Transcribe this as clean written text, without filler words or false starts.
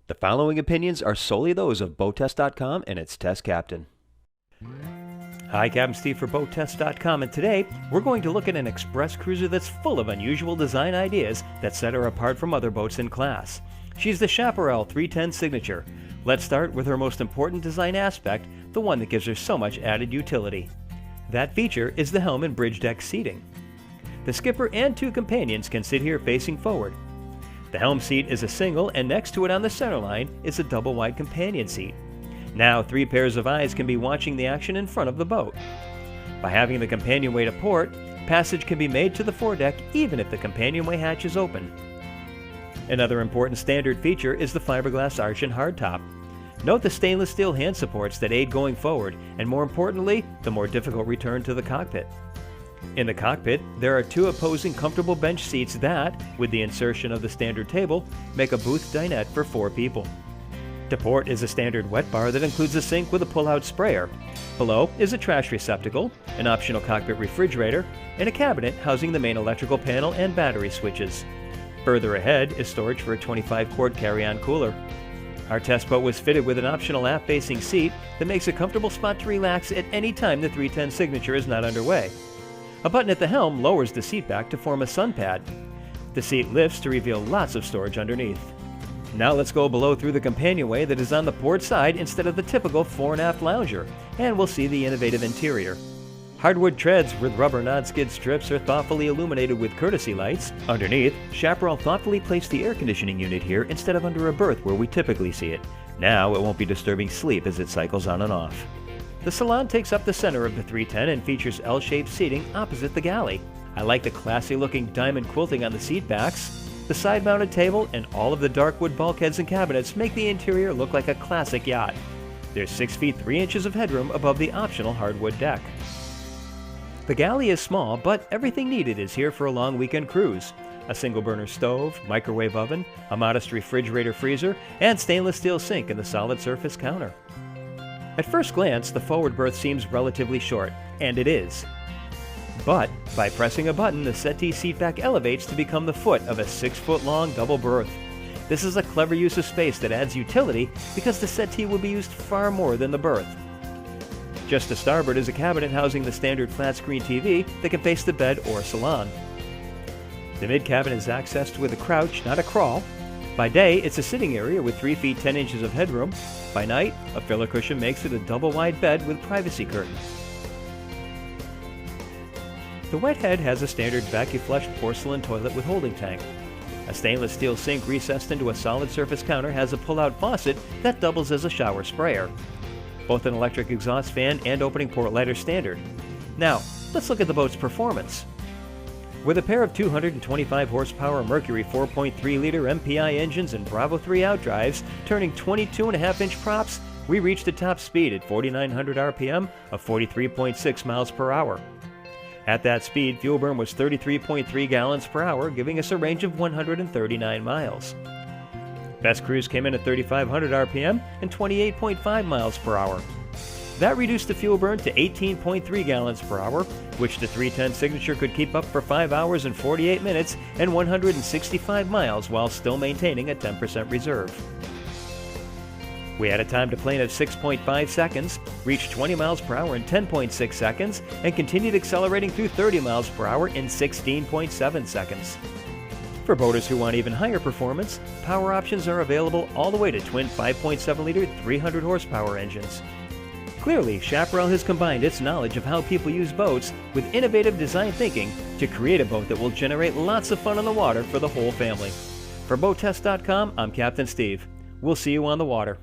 The following opinions are solely those of BoatTest.com and its test captain. Hi, Captain Steve for BoatTest.com, and today we're going to look at an express cruiser that's full of unusual design ideas that set her apart from other boats in class. She's the Chaparral 310 Signature. Let's start with her most important design aspect, the one that gives her so much added utility. That feature is the helm and bridge deck seating. The skipper and two companions can sit here facing forward. The helm seat is a single, and next to it on the center line is a double-wide companion seat. Now 3 pairs of eyes can be watching the action in front of the boat. By having the companionway to port, passage can be made to the foredeck even if the companionway hatch is open. Another important standard feature is the fiberglass arch and hardtop. Note the stainless steel hand supports that aid going forward, and more importantly, the more difficult return to the cockpit. In the cockpit, there are 2 opposing comfortable bench seats that, with the insertion of the standard table, make a booth dinette for 4 people. To port is a standard wet bar that includes a sink with a pull-out sprayer. Below is a trash receptacle, an optional cockpit refrigerator, and a cabinet housing the main electrical panel and battery switches. Further ahead is storage for a 25-quart carry-on cooler. Our test boat was fitted with an optional aft-facing seat that makes a comfortable spot to relax at any time the 310 Signature is not underway. A button at the helm lowers the seat back to form a sun pad. The seat lifts to reveal lots of storage underneath. Now let's go below through the companionway that is on the port side instead of the typical fore and aft lounger, and we'll see the innovative interior. Hardwood treads with rubber non-skid strips are thoughtfully illuminated with courtesy lights. Underneath, Chaparral thoughtfully placed the air conditioning unit here instead of under a berth where we typically see it. Now it won't be disturbing sleep as it cycles on and off. The salon takes up the center of the 310 and features L-shaped seating opposite the galley. I like the classy-looking diamond quilting on the seat backs. The side-mounted table and all of the dark wood bulkheads and cabinets make the interior look like a classic yacht. There's 6 feet 3 inches of headroom above the optional hardwood deck. The galley is small, but everything needed is here for a long weekend cruise. A single-burner stove, microwave oven, a modest refrigerator freezer, and stainless steel sink in the solid surface counter. At first glance, the forward berth seems relatively short, and it is. But by pressing a button, the settee seat back elevates to become the foot of a 6-foot-long double berth. This is a clever use of space that adds utility because the settee will be used far more than the berth. Just to starboard is a cabinet housing the standard flat-screen TV that can face the bed or salon. The mid-cabin is accessed with a crouch, not a crawl. By day, it's a sitting area with 3 feet 10 inches of headroom. By night, a filler cushion makes it a double-wide bed with privacy curtain. The wet head has a standard vacuum-flushed porcelain toilet with holding tank. A stainless steel sink recessed into a solid surface counter has a pull-out faucet that doubles as a shower sprayer. Both an electric exhaust fan and opening port light are standard. Now, let's look at the boat's performance. With a pair of 225 horsepower Mercury 4.3-liter MPI engines and Bravo 3 outdrives turning 22.5-inch props, we reached a top speed at 4,900 RPM of 43.6 miles per hour. At that speed, fuel burn was 33.3 gallons per hour, giving us a range of 139 miles. Best cruise came in at 3,500 RPM and 28.5 miles per hour. That reduced the fuel burn to 18.3 gallons per hour, which the 310 Signature could keep up for 5 hours and 48 minutes and 165 miles while still maintaining a 10% reserve. We had a time to plane of 6.5 seconds, reached 20 miles per hour in 10.6 seconds, and continued accelerating through 30 miles per hour in 16.7 seconds. For boaters who want even higher performance, power options are available all the way to twin 5.7-liter 300 horsepower engines. Clearly, Chaparral has combined its knowledge of how people use boats with innovative design thinking to create a boat that will generate lots of fun on the water for the whole family. For BoatTest.com, I'm Captain Steve. We'll see you on the water.